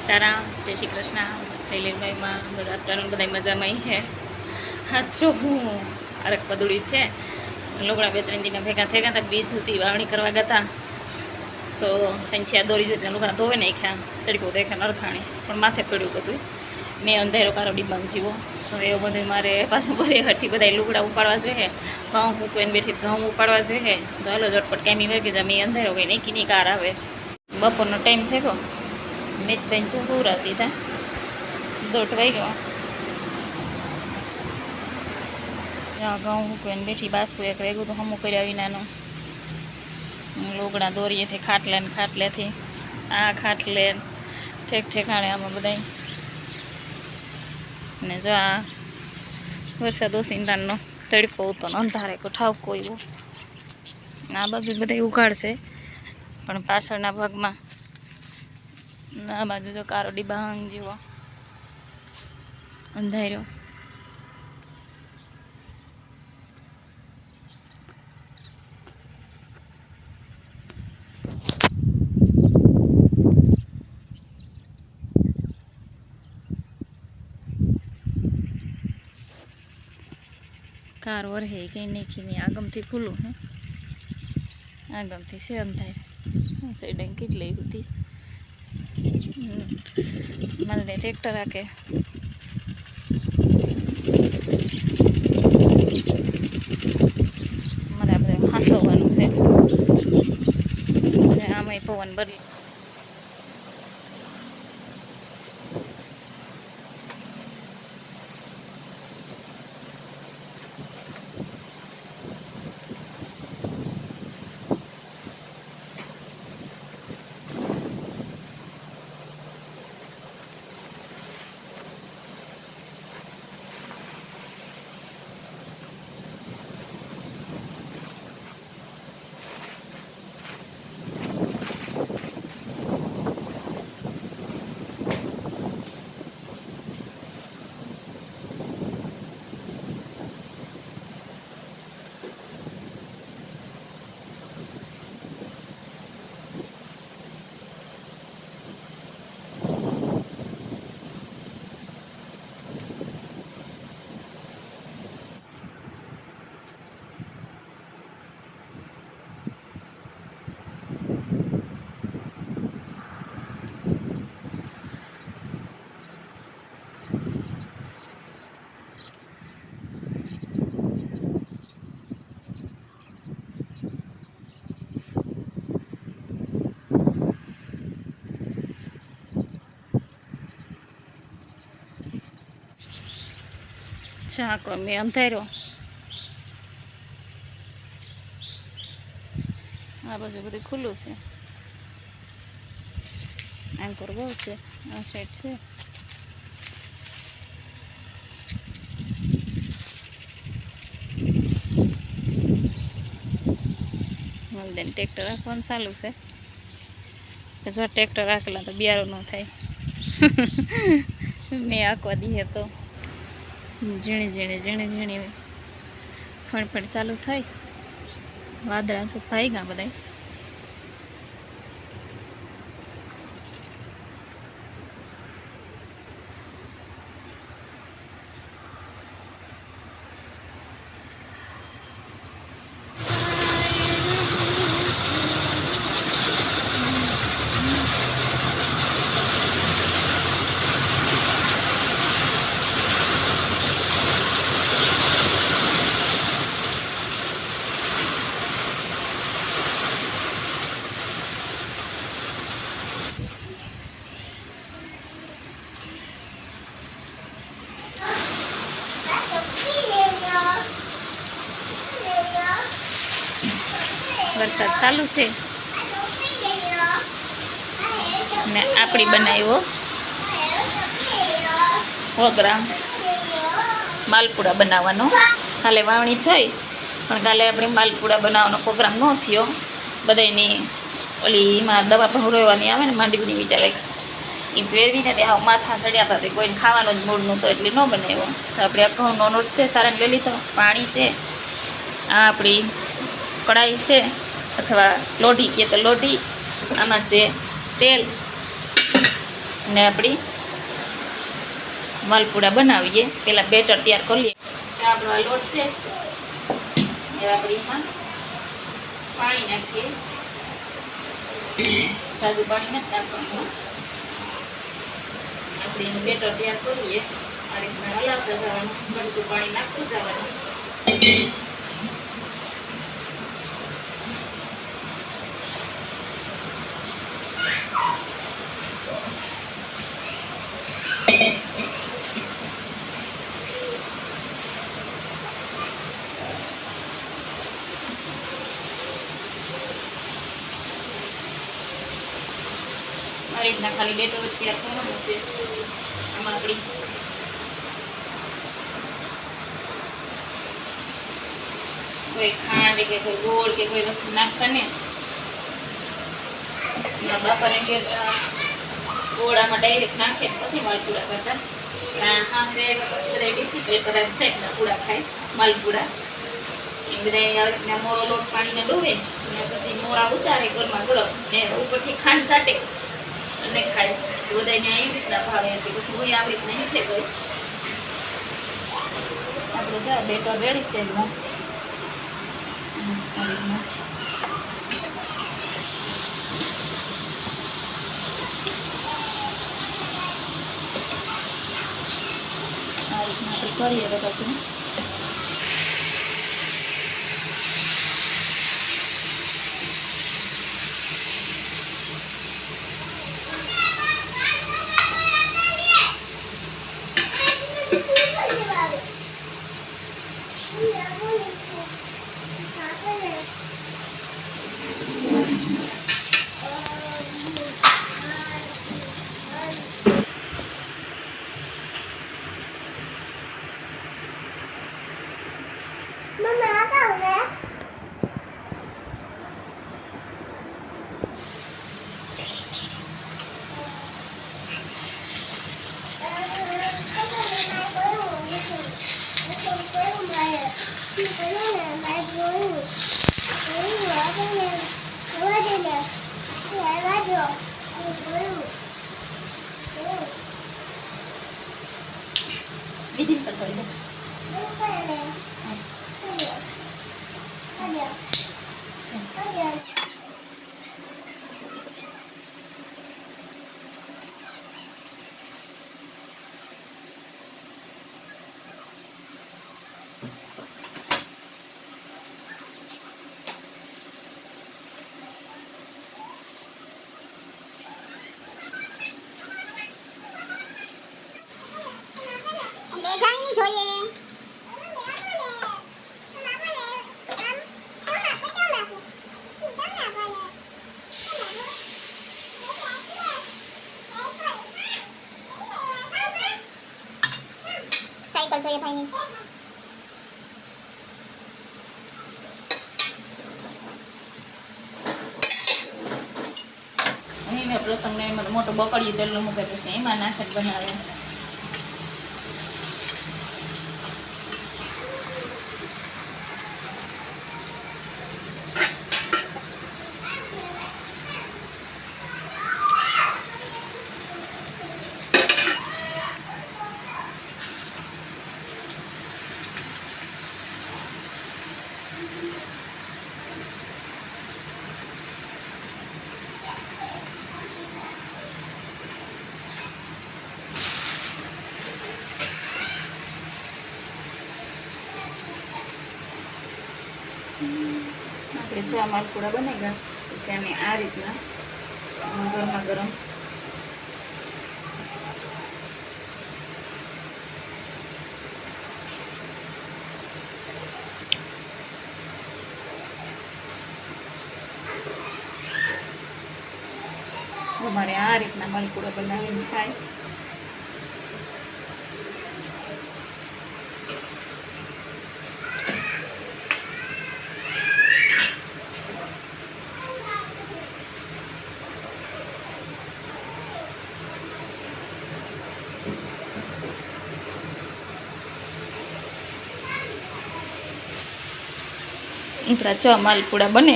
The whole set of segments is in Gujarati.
સીતારામ, જય શ્રી કૃષ્ણ, શૈલેષભાઈમાં ગુડ આફ્ટરનૂન, બધા મજામાં હે. હા જો હું અરક પદુડી છે લોગડા 2-3 દિન ભેગા થઈ ગયા હતા. બીજ સુધી વાવણી કરવા ગયા તો ત્યાં દોરી એટલે લોગડા ધોવે નાખ્યા. તડકો દેખાય નરખાણી પણ માથે પડ્યું બધું. મેં અંધારો કારો ડિબાંગ જીવો તો એવું બધું મારે પાછું બધી હરથી બધા લુગડા ઉપાડવા જોઈએ. ઘઉં મૂકીને બેઠી ઘઉં ઉપાડવા જોઈએ. તો હાલો ઝટપટ કામી વર્ગી જા. મેં અંધારો ગઈ નહીં કીની કાર આવે. બપોરનો ટાઈમ થઈ ગયો. મેં બેન જો પૂરા દીધા 2 વાગ્યો. ઘઉં મૂકીને બેઠી બાસકું એક રેગું તો હમું કર્યા વિનાનું. લોગડા દોરીએથી ખાટલે ને ખાટલેથી આ ખાટલે ઠેકાણે આમાં બધા. ને જો આ વરસાદ ઓસિંદાનો તડકો ઉતો અંધારે કો ઠાવકો એવો. આ બાજુ બધા ઉઘાડશે પણ પાછળના ભાગમાં આ બાજુ જો કારો ડિબાંગ જેવો અંધાર્યો. કાર વરહે કંઈ નાખીને આગમથી ખુલ્લું હે. આગમથી છે અંધાર સાઈડ કેટલી હતી મને ટ્રેક્ટર રાખે. મને આ બધા હાંસવાનું છે. આમાંય પવન બદલી ચાકો મેં અંધાર્યો. આ બાજુ બધું ખુલ્લું છે. આમ પર બહુ છે. આ સાઈડ છે. મલદેન ટ્રેક્ટર રાખવાનું ચાલુ છે. જો ટ્રેક્ટર રાખેલા તો બિયારો ન થાય. મેં આંકવા દઈએ તો ઝીણી ફણફણ ચાલુ થાય. વાદળા શું ભાઈ ગયા બધા. વરસાદ ચાલુ છે ને આપણી બનાવ્યો પ્રોગ્રામ માલપુડા બનાવવાનો. કાલે વાવણી થઈ પણ કાલે આપણે માલપુડા બનાવવાનો પ્રોગ્રામ ન થયો. બધાની ઓલી એમાં દવા ભરવાની આવે ને માંડવીની વિટાલેક્સ એ પહેરવીને ત્યાં માથા ચડ્યા હતા. કોઈને ખાવાનો જ મૂડ નહોતો એટલે ન બનાવ્યો. તો આપણે આ ઘઉંનો લોટ છે સારાને લઈ લીધો. પાણી છે. આ આપણી કઢાઈ છે અથવા લોઢી કહે તો લોઢી. આમાં છે તેલ ને આપણી માલપુડા બનાવીએ. પહેલાં બેટર તૈયાર કરી લઈએ. આપણો આ લોટ છે એ આપણે એમાં પાણી નાખીએ. સાદું પાણી નથી નાખવાનું. આપણે એનું બેટર તૈયાર કરીએ. આ રીતના હલાવતા જવાનું, બધું પાણી નાખતું જવાનું. આ રીતના ખાલી બેટર તૈયાર કરવાનું છે. આમાં આપણી કોઈ ખાંડ કે કોઈ ગોળ કે કોઈ વસ્તુ નાખતા ને. બાપાને કે ગોળામાં ડાયરેક્ટ નાખે પછી માલપુડા કરતા. હા પછી બધા ડિફિકલ્ટ કદાચ થાય પૂડા ખાય માલપુડા. એ બધા મોરો લોટ પાણીને ડોવે ને પછી મોરા ઉતારે ગરમા ગરમ ને ઉપરથી ખાંડ ચાટે અને ખાય. બધાને એવી રીતના ભાવે હતી. પછી હું આવી રીતના હીઠે ગઈ. આપણે જા બેટર રેડી છે એમાં. આ રીતના આપણે કરીએ તો પછી બીજી પર કરી દે. સાયકલ જોઈએ ભાઈની. અહીં મેં પ્રસંગને એમાં મોટો બકડીયું તેલનો મૂકે પછી એમાં નાખે બનાવે. આપણે 6 માલપુડા બની ગયા. પછી આને આ રીતના ગરમા ગરમ અમારે આ રીતના માલપુડા બનાવીને ખાય. આપણા 6 માલપુડા બને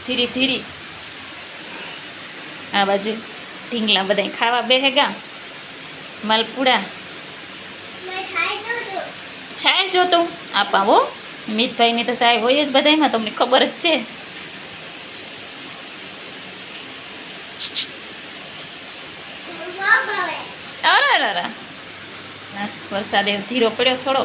ધીરે ધીરે. આ બાજુ ઢીંગલા બધા ખાવા બેહેગા માલપુડા છાય જોતું આપાવો મિતભાઈની તો સાહેબ હોય જ બધામાં તમને ખબર જ છે. અરે વરસાદ એવો ધીરો પડ્યો થોડો.